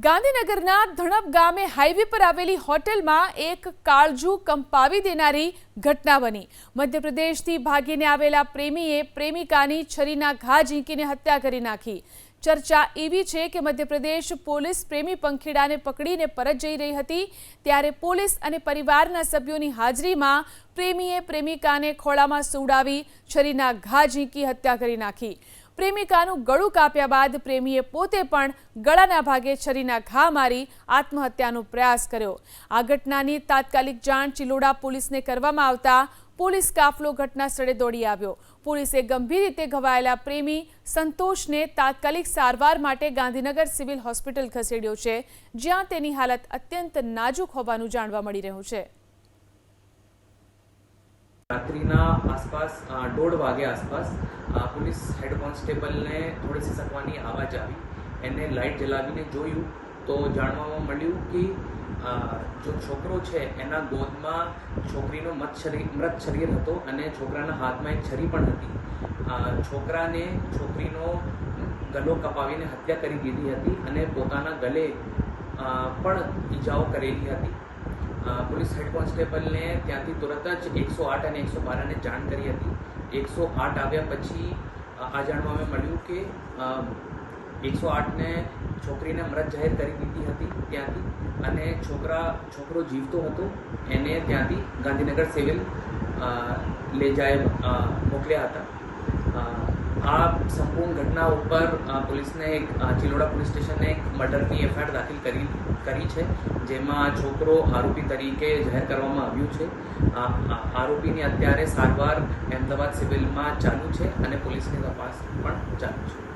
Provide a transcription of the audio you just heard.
ગાંધીનગરના ધણપ ગામે હાઈવે પર આવેલી હોટેલમાં એક કાળજું કંપાવી દેનારી ઘટના બની। મધ્યપ્રદેશથી ભાગીને આવેલા પ્રેમીએ પ્રેમિકાની છરીના ઘા ઝીંકીને હત્યા કરી નાખી। ચર્ચા એવી છે કે મધ્યપ્રદેશ પોલીસ પ્રેમી પંખીડાને પકડીને પરત જઈ રહી હતી, ત્યારે પોલીસ અને પરિવારના સભ્યોની હાજરીમાં પ્રેમીએ પ્રેમિકાને ખોળામાં સુવડાવી છરીના ઘા ઝીંકી હત્યા કરી નાખી। પ્રેમિકાનું ગળું કાપ્યા બાદ પ્રેમીએ પોતે પણ ગળાના ભાગે છરીના ઘા મારી આત્મહત્યાનો પ્રયાસ કર્યો। આ ઘટનાની તાત્કાલિક જાણ ચિલોડા પોલીસને કરવામાં આવતા પોલીસ કાફલો ઘટના સ્થળે દોડી આવ્યો। પોલીસે ગંભીર રીતે ઘવાયેલા પ્રેમી સંતોષને તાત્કાલિક સારવાર માટે ગાંધીનગર સિવિલ હોસ્પિટલ ખસેડ્યો છે, જ્યાં તેની હાલત અત્યંત નાજુક હોવાનું જાણવા મળી રહ્યું છે। રાત્રિના આસપાસ 1:30 વાગે આસપાસ પોલીસ હેડ કોન્સ્ટેબલને થોડી સી સકવાની આવાજ આવી। એને લાઇટ જલાવીને જોયું તો જાણવામાં મળ્યું કે જો છોકરો છે એના ગોદમાં છોકરીનો મૃત શરીર હતો અને છોકરાના હાથમાં એક છરી પણ હતી। છોકરાને છોકરીનો ગળો કપાવીને હત્યા કરી દીધી હતી અને પોતાના ગળે પણ ઈજાઓ કરેલી હતી। પોલીસ હેડ કોન્સ્ટેબલને ત્યાંથી તુરંત જ 108 અને 112ને જાણ કરી હતી। 108 આવ્યા પછી આ જાણવા મળ્યું કે 108ને છોકરીને મૃત જાહેર કરી દીધી હતી ત્યાંથી, અને છોકરો જીવતો હતો એને ત્યાંથી ગાંધીનગર સિવિલ મોકલ્યા હતા। આ સંપૂર્ણ ઘટના ઉપર પોલીસને ચિલોડા પોલીસ સ્ટેશને એક મર્ડરની એફઆઈઆર દાખલ કરી છે, જેમાં છોકરો આરોપી તરીકે જાહેર કરવામાં આવ્યું છે। આરોપીની અત્યારે સારવાર અમદાવાદ સિવિલમાં ચાલુ છે અને પોલીસની તપાસ પણ ચાલુ છે।